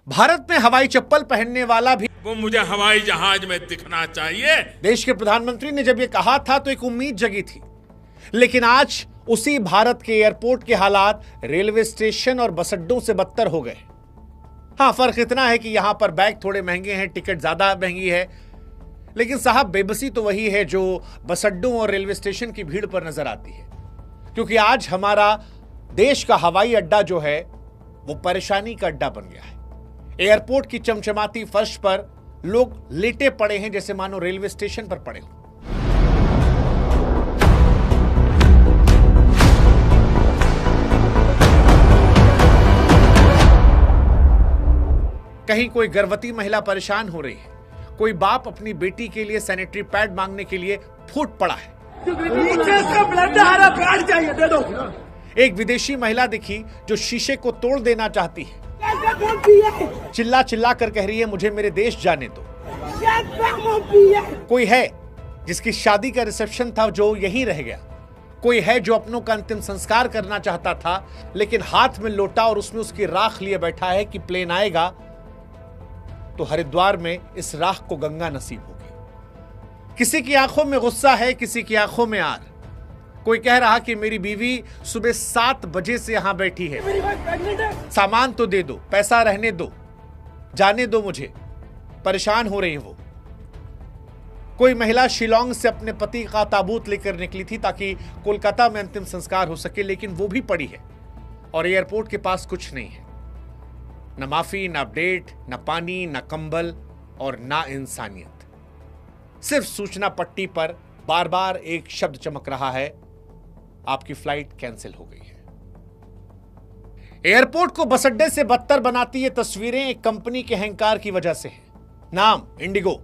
भारत में हवाई चप्पल पहनने वाला भी वो मुझे हवाई जहाज में दिखना चाहिए। देश के प्रधानमंत्री ने जब यह कहा था तो एक उम्मीद जगी थी, लेकिन आज उसी भारत के एयरपोर्ट के हालात रेलवे स्टेशन और बस अड्डों से बदतर हो गए। हां, फर्क इतना है कि यहां पर बैग थोड़े महंगे हैं, टिकट ज्यादा महंगी है, लेकिन साहब बेबसी तो वही है जो बस अड्डों और रेलवे स्टेशन की भीड़ पर नजर आती है। क्योंकि आज हमारा देश का हवाई अड्डा जो है वो परेशानी का अड्डा बन गया है। एयरपोर्ट की चमचमाती फर्श पर लोग लेटे पड़े हैं जैसे मानो रेलवे स्टेशन पर पड़े हो। कहीं कोई गर्भवती महिला परेशान हो रही है, कोई बाप अपनी बेटी के लिए सैनिटरी पैड मांगने के लिए फूट पड़ा है। पैड चाहिए, दे दो। एक विदेशी महिला दिखी जो शीशे को तोड़ देना चाहती है, चिल्ला चिल्ला कर कह रही है मुझे मेरे देश जाने दो। कोई है जिसकी शादी का रिसेप्शन था जो यहीं रह गया। कोई है जो अपनों का अंतिम संस्कार करना चाहता था, लेकिन हाथ में लोटा और उसमें उसकी राख लिए बैठा है कि प्लेन आएगा तो हरिद्वार में इस राख को गंगा नसीब होगी। किसी की आंखों में गुस्सा है, किसी की आंखों में आर। कोई कह रहा कि मेरी बीवी सुबह 7 बजे से यहां बैठी है, सामान तो दे दो, पैसा रहने दो, जाने दो मुझे, परेशान हो रही है वो। कोई महिला शिलोंग से अपने पति का ताबूत लेकर निकली थी ताकि कोलकाता में अंतिम संस्कार हो सके, लेकिन वो भी पड़ी है और एयरपोर्ट के पास कुछ नहीं है। न माफी, न अपडेट, न पानी, न कंबल और न इंसानियत। सिर्फ सूचना पट्टी पर बार बार एक शब्द चमक रहा है, आपकी फ्लाइट कैंसिल हो गई है। एयरपोर्ट को बस अड्डे से बदतर बनाती ये तस्वीरें एक कंपनी के अहंकार की वजह से है। नाम इंडिगो,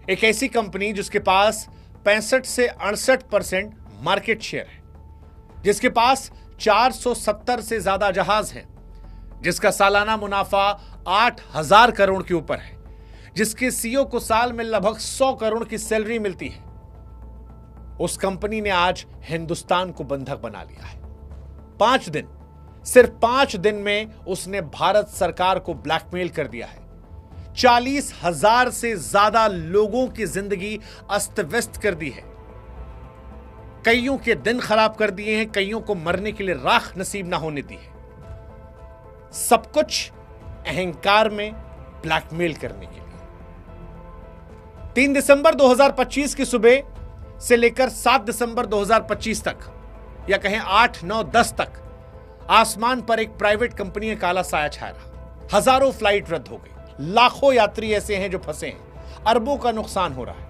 एक ऐसी कंपनी जिसके पास 65 से 68% मार्केट शेयर है, जिसके पास 470 से ज्यादा जहाज हैं, जिसका सालाना मुनाफा 8,000 करोड़ के ऊपर है, जिसके सीईओ को साल में लगभग 100 करोड़ की सैलरी मिलती है। उस कंपनी ने आज हिंदुस्तान को बंधक बना लिया है। 5 दिन, सिर्फ 5 दिन में उसने भारत सरकार को ब्लैकमेल कर दिया है। 40,000 से ज्यादा लोगों की जिंदगी अस्त व्यस्त कर दी है। कईयों के दिन खराब कर दिए हैं, कईयों को मरने के लिए राख नसीब ना होने दी है। सब कुछ अहंकार में ब्लैकमेल करने के लिए। 3 दिसंबर 2025 की सुबह से लेकर 7 दिसंबर 2025 तक, या कहें 8, 9, 10 तक, आसमान पर एक प्राइवेट कंपनी का काला साया छाया रहा। हजारों फ्लाइट रद्द हो गई, लाखों यात्री ऐसे हैं जो फंसे हैं, अरबों का नुकसान हो रहा है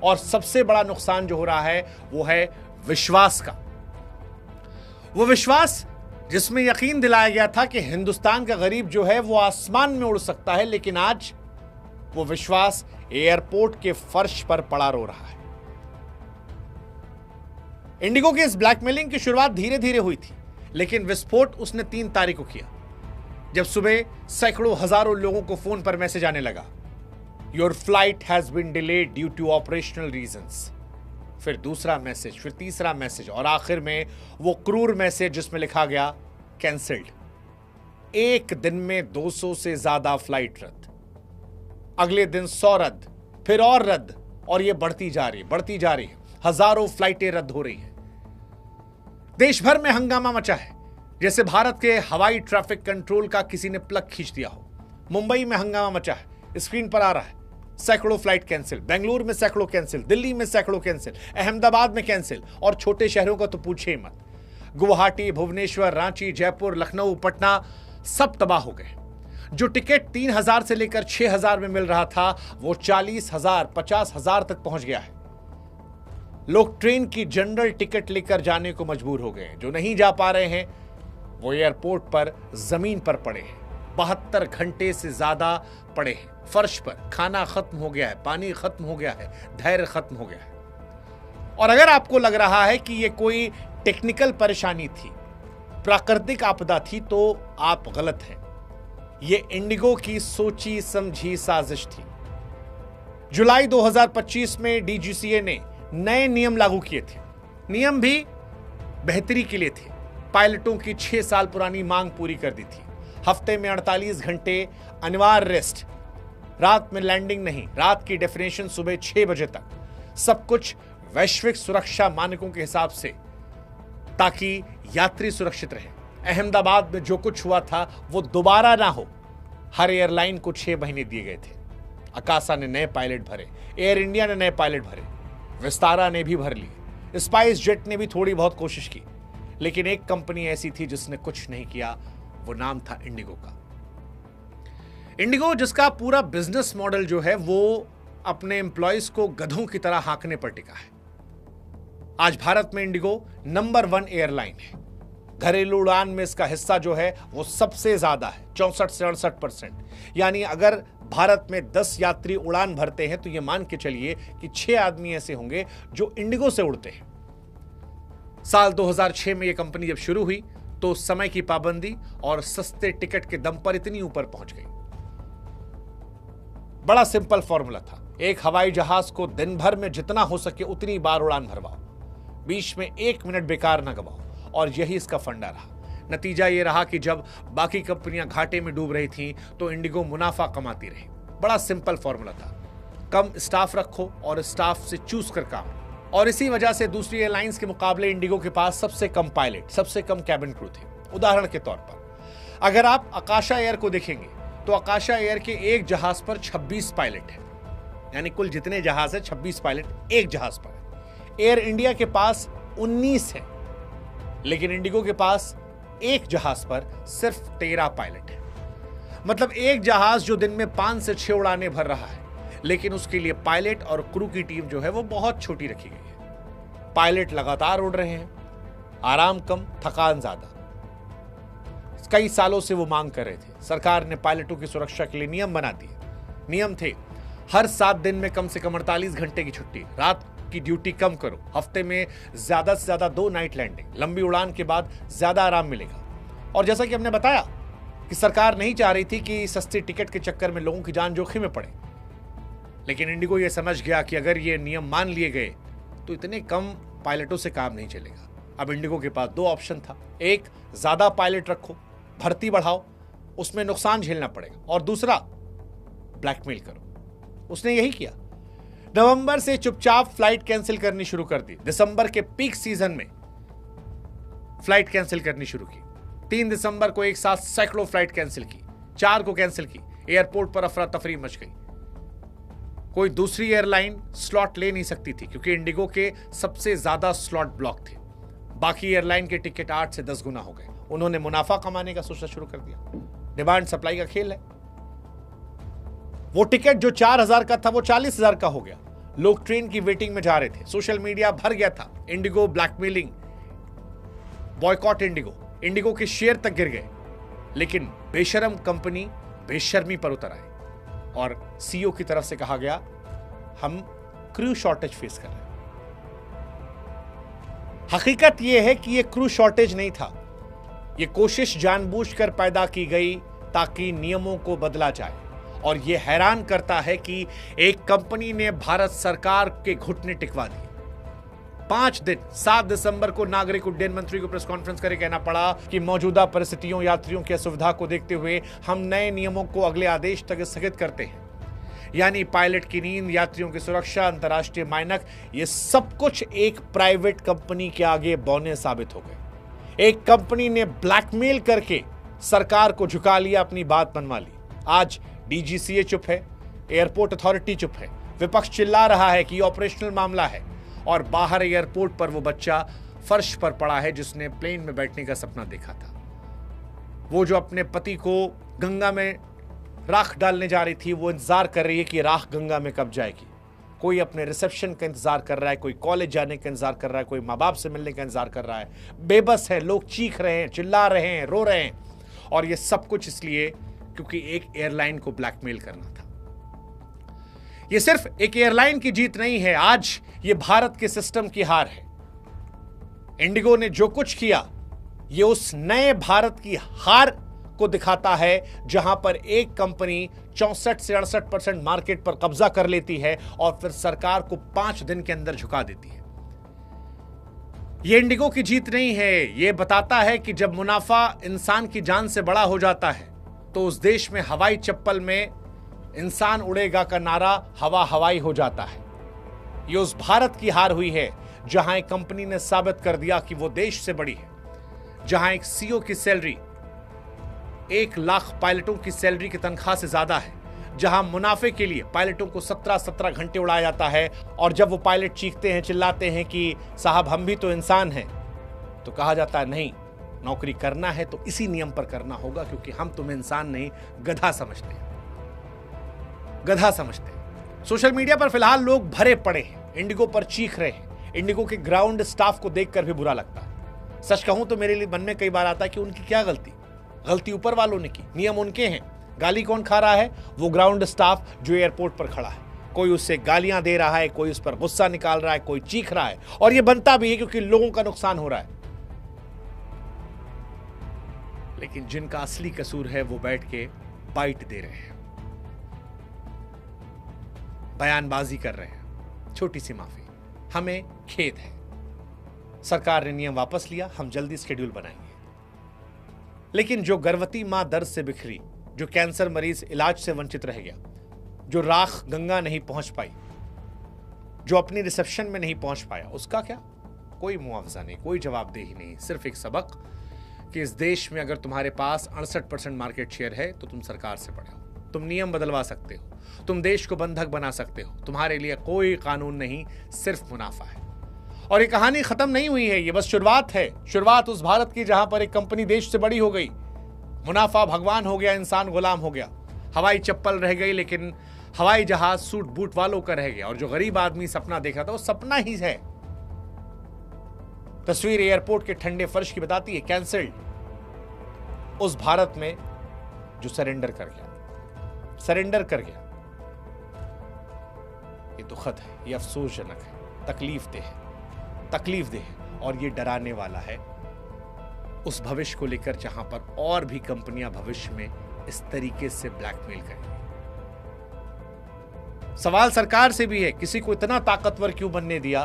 और सबसे बड़ा नुकसान जो हो रहा है वो है विश्वास का। वो विश्वास जिसमें यकीन दिलाया गया था कि हिंदुस्तान का गरीब जो है वो आसमान में उड़ सकता है, लेकिन आज वो विश्वास एयरपोर्ट के फर्श पर पड़ा रो रहा है। इंडिगो की इस ब्लैकमेलिंग की शुरुआत धीरे धीरे हुई थी, लेकिन विस्फोट उसने 3 तारीख को किया, जब सुबह सैकड़ों हजारों लोगों को फोन पर मैसेज आने लगा, your flight has been delayed due to operational reasons. फिर दूसरा मैसेज, फिर तीसरा मैसेज और आखिर में वो क्रूर मैसेज जिसमें लिखा गया कैंसिल्ड। एक दिन में 200 से ज्यादा फ्लाइट रद्द, अगले दिन 100 रद्द, फिर और रद्द, और ये बढ़ती जा रही है। हजारों फ्लाइटें रद्द हो रही हैं। देश भर में हंगामा मचा है, जैसे भारत के हवाई ट्रैफिक कंट्रोल का किसी ने प्लग खींच दिया हो। मुंबई में हंगामा मचा है, स्क्रीन पर आ रहा है, सैकड़ों फ्लाइट कैंसिल, बेंगलुरु में सैकड़ों कैंसिल, दिल्ली में सैकड़ों कैंसिल, अहमदाबाद में कैंसिल, और छोटे शहरों का तो पूछिए मत। गुवाहाटी, भुवनेश्वर, रांची, जयपुर, लखनऊ, पटना सब तबाह हो गए। जो टिकट 3,000 से लेकर 6,000 में मिल रहा था वो 40,000, 50,000 तक पहुंच गया है। लोग ट्रेन की जनरल टिकट लेकर जाने को मजबूर हो गए। जो नहीं जा पा रहे हैं वो एयरपोर्ट पर जमीन पर पड़े हैं, 72 घंटे से ज्यादा पड़े हैं फर्श पर। खाना खत्म हो गया है, पानी खत्म हो गया है, धैर्य खत्म हो गया है। और अगर आपको लग रहा है कि ये कोई टेक्निकल परेशानी थी, प्राकृतिक आपदा थी, तो आप गलत हैं। ये इंडिगो की सोची समझी साजिश थी। जुलाई 2025 में डीजीसीए ने नए नियम लागू किए थे। नियम भी बेहतरी के लिए थे। पायलटों की 6 साल पुरानी मांग पूरी कर दी थी। हफ्ते में 48 घंटे अनिवार्य रेस्ट, रात में लैंडिंग नहीं, रात की डेफिनेशन सुबह 6 बजे तक, सब कुछ वैश्विक सुरक्षा मानकों के हिसाब से, ताकि यात्री सुरक्षित रहे। अहमदाबाद में जो कुछ हुआ था वो दोबारा ना हो। हर एयरलाइन को 6 महीने दिए गए थे। अकासा ने नए पायलट भरे, एयर इंडिया ने नए पायलट भरे, विस्तारा ने भी भर लिए, स्पाइस जेट ने भी थोड़ी बहुत कोशिश की, लेकिन एक कंपनी ऐसी थी जिसने कुछ नहीं किया, वो नाम था इंडिगो का। इंडिगो जिसका पूरा बिजनेस मॉडल जो है वो अपने एम्प्लॉयज को गधों की तरह हाँकने पर टिका है। आज भारत में इंडिगो नंबर 1 एयरलाइन है। घरेलू उड़ान में इसका हिस्सा जो है वो सबसे ज्यादा है, 64 से 68%। यानी अगर भारत में 10 यात्री उड़ान भरते हैं तो यह मान के चलिए कि 6 आदमी ऐसे होंगे जो इंडिगो से उड़ते हैं। साल 2006 में यह कंपनी जब शुरू हुई तो समय की पाबंदी और सस्ते टिकट के दम पर इतनी ऊपर पहुंच गई। बड़ा सिंपल फॉर्मूला था, एक हवाई जहाज को दिन भर में जितना हो सके उतनी बार उड़ान भरवाओ, बीच में 1 मिनट बेकार ना गवाओ, और यही इसका फंडा रहा। नतीजा यह रहा कि जब बाकी कंपनियां घाटे में डूब रही थीं तो इंडिगो मुनाफा कमाती रही। बड़ा सिंपल फॉर्मूला था, कम स्टाफ रखो और स्टाफ से चूज कर काम। और इसी वजह से दूसरी एयरलाइंस के मुकाबले इंडिगो के पास सबसे कम पायलट, सबसे कम कैबिन क्रू थे। उदाहरण के तौर पर अगर आप आकाशा एयर को देखेंगे तो आकाशा एयर के एक जहाज पर 26 पायलट है, यानी कुल जितने जहाज है 26 पायलट एक जहाज पर है। एयर इंडिया के पास 19 है, लेकिन इंडिगो के पास एक जहाज पर सिर्फ 13 पायलट है। मतलब एक जहाज जो दिन में 5 से 6 उड़ानें भर रहा है, लेकिन उसके लिए पायलट और क्रू की टीम जो है वो बहुत छोटी रखी गई है। पायलट लगातार उड़ रहे हैं, आराम कम, थकान ज्यादा। कई सालों से वो मांग कर रहे थे। सरकार ने पायलटों की सुरक्षा के लिए नियम बना दिए। नियम थे, हर 7 दिन में कम से कम 48 घंटे की छुट्टी, रात की ड्यूटी कम करो, हफ्ते में ज्यादा से ज्यादा 2 नाइट लैंडिंग, लंबी उड़ान के बाद ज्यादा आराम मिलेगा। और जैसा कि हमने बताया कि सरकार नहीं चाह रही थी कि सस्ती टिकट के चक्कर में लोगों की जान जोखिम में पड़े, लेकिन इंडिगो ये समझ गया कि अगर ये नियम मान लिए गए तो इतने कम पायलटों से काम नहीं चलेगा। अब इंडिगो के पास 2 ऑप्शन था, एक ज्यादा पायलट रखो, भर्ती बढ़ाओ, उसमें नुकसान झेलना पड़ेगा, और दूसरा ब्लैकमेल करो। उसने यही किया। नवंबर से चुपचाप फ्लाइट कैंसिल करनी शुरू कर दी। दिसंबर के पीक सीजन में फ्लाइट कैंसिल करनी शुरू की। 3 दिसंबर को एक साथ सैकड़ों फ्लाइट कैंसिल की, 4 को कैंसिल की। एयरपोर्ट पर अफरा तफरी मच गई। कोई दूसरी एयरलाइन स्लॉट ले नहीं सकती थी क्योंकि इंडिगो के सबसे ज्यादा स्लॉट ब्लॉक थे। बाकी एयरलाइन के टिकट 8 से 10 गुना हो गए। उन्होंने मुनाफा कमाने का सोचना शुरू कर दिया। डिमांड सप्लाई का खेल है। वो टिकट जो 4,000 का था वो 40,000 का हो गया। लोग ट्रेन की वेटिंग में जा रहे थे। सोशल मीडिया भर गया था, Indigo blackmailing, boycott Indigo. Indigo के शेयर तक गिर गए, लेकिन बेशरम कंपनी बेशर्मी पर उतर आई और सीईओ की तरफ से कहा गया, हम क्रू शॉर्टेज फेस कर रहे हैं। हकीकत यह है कि यह क्रू शॉर्टेज नहीं था। यह कोशिश जानबूझकर पैदा की गई ताकि नियमों को बदला जाए। और यह हैरान करता है कि एक कंपनी ने भारत सरकार के घुटने टिकवा दिए। 5 दिन 7 दिसंबर को नागरिक उड्डयन मंत्री को प्रेस कॉन्फ्रेंस करके कहना पड़ा कि मौजूदा परिस्थितियों, यात्रियों की असुविधा को देखते हुए हम नए नियमों को अगले आदेश तक स्थगित करते हैं। यानी पायलट की नींद, यात्रियों की सुरक्षा, अंतर्राष्ट्रीय मानक, ये सब कुछ एक प्राइवेट कंपनी के आगे बौने साबित हो गए। एक कंपनी ने ब्लैकमेल करके सरकार को झुका लिया, अपनी बात मनवा ली। आज डीजीसीए चुप है, एयरपोर्ट अथॉरिटी चुप है, विपक्ष चिल्ला रहा है कि ऑपरेशनल मामला है, और बाहर एयरपोर्ट पर वो बच्चा फर्श पर पड़ा है जिसने प्लेन में बैठने का सपना देखा था। वो जो अपने पति को गंगा में राख डालने जा रही थी, वो इंतजार कर रही है कि राख गंगा में कब जाएगी। कोई अपने रिसेप्शन का इंतजार कर रहा है, कोई कॉलेज जाने का इंतजार कर रहा है, कोई माँ बाप से मिलने का इंतजार कर रहा है। बेबस है, लोग चीख रहे हैं, चिल्ला रहे हैं, रो रहे हैं, और ये सब कुछ इसलिए क्योंकि एक एयरलाइन को ब्लैकमेल करना था। ये सिर्फ एक एयरलाइन की जीत नहीं है, आज ये भारत के सिस्टम की हार है। इंडिगो ने जो कुछ किया, ये उस नए भारत की हार को दिखाता है जहां पर एक कंपनी 64 से 68% मार्केट पर कब्जा कर लेती है और फिर सरकार को 5 दिन के अंदर झुका देती है। ये इंडिगो की जीत नहीं है, ये बताता है कि जब मुनाफा इंसान की जान से बड़ा हो जाता है तो उस देश में हवाई चप्पल में इंसान उड़ेगा का नारा हवा हवाई हो जाता है। ये उस भारत की हार हुई है जहां एक कंपनी ने साबित कर दिया कि वो देश से बड़ी है, जहां एक सीईओ की सैलरी 1 लाख पायलटों की सैलरी की तनख्वाह से ज्यादा है, जहां मुनाफे के लिए पायलटों को 17-17 घंटे उड़ाया जाता है, और जब वो पायलट चीखते हैं, चिल्लाते हैं कि साहब हम भी तो इंसान हैं, तो कहा जाता है नहीं, नौकरी करना है तो इसी नियम पर करना होगा, क्योंकि हम तुम्हें इंसान नहीं गधा समझते हैं, गधा समझते हैं। सोशल मीडिया पर फिलहाल लोग भरे पड़े हैं, इंडिगो पर चीख रहे हैं। इंडिगो के ग्राउंड स्टाफ को देखकर भी बुरा लगता है। सच कहूं तो मेरे लिए मन में कई बार आता है कि उनकी क्या गलती ऊपर वालों ने की, नियम उनके हैं। गाली कौन खा रहा है? वो ग्राउंड स्टाफ जो एयरपोर्ट पर खड़ा है। कोई उससे गालियां दे रहा है, कोई उस पर गुस्सा निकाल रहा है, कोई चीख रहा है, और ये बनता भी है क्योंकि लोगों का नुकसान हो रहा है। लेकिन जिनका असली कसूर है वो बैठ के बाइट दे रहे हैं, बयानबाजी कर रहे हैं। छोटी सी माफी, हमें खेद है, सरकार ने नियम वापस लिया, हम जल्दी शेड्यूल बनाएंगे। लेकिन जो गर्भवती मां दर्द से बिखरी, जो कैंसर मरीज इलाज से वंचित रह गया, जो राख गंगा नहीं पहुंच पाई, जो अपनी रिसेप्शन में नहीं पहुंच पाया, उसका क्या? कोई मुआवजा नहीं, कोई जवाबदेही नहीं, सिर्फ एक सबक कि इस देश में अगर तुम्हारे पास 68% मार्केट शेयर है तो तुम सरकार से बड़े हो, तुम नियम बदलवा सकते हो, तुम देश को बंधक बना सकते हो, तुम्हारे लिए कोई कानून नहीं, सिर्फ मुनाफा है। और ये कहानी खत्म नहीं हुई है, ये बस शुरुआत है। शुरुआत उस भारत की जहां पर एक कंपनी देश से बड़ी हो गई, मुनाफा भगवान हो गया, इंसान गुलाम हो गया, हवाई चप्पल रह गई लेकिन हवाई जहाज सूट बूट वालों का रह गया, और जो गरीब आदमी सपना देख रहा था वो सपना ही है। तस्वीर एयरपोर्ट के ठंडे फर्श की बताती है, कैंसल्ड उस भारत में जो सरेंडर कर गया। ये दुखद है, ये अफसोसजनक है, तकलीफदेह है, और ये डराने वाला है उस भविष्य को लेकर जहां पर और भी कंपनियां भविष्य में इस तरीके से ब्लैकमेल करेंगी। सवाल सरकार से भी है, किसी को इतना ताकतवर क्यों बनने दिया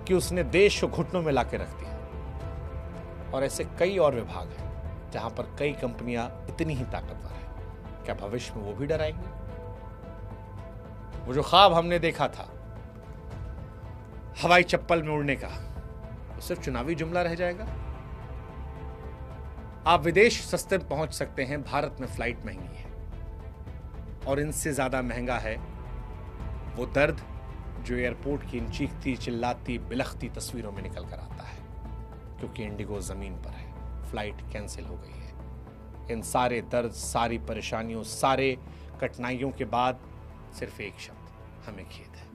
कि उसने देश को घुटनों में लाके रख दिया। और ऐसे कई और विभाग हैं जहां पर कई कंपनियां इतनी ही ताकतवर हैं, क्या भविष्य में वो भी डराएंगे? वो जो ख्वाब हमने देखा था हवाई चप्पल में उड़ने का, वो सिर्फ चुनावी जुमला रह जाएगा। आप विदेश सस्ते पहुंच सकते हैं, भारत में फ्लाइट महंगी है, और इनसे ज्यादा महंगा है वो दर्द जो एयरपोर्ट की इन चीखती चिल्लाती बिलखती तस्वीरों में निकल कर आता है, क्योंकि इंडिगो जमीन पर है, फ्लाइट कैंसिल हो गई है। इन सारे दर्द, सारी परेशानियों, सारे कठिनाइयों के बाद सिर्फ एक शब्द, हमें खेद है।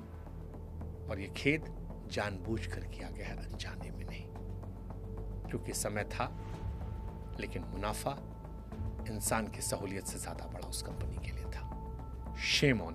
और ये खेद जानबूझकर किया गया है, अनजाने में नहीं, क्योंकि समय था, लेकिन मुनाफा इंसान की सहूलियत से ज्यादा बड़ा उस कंपनी के लिए था। Shame on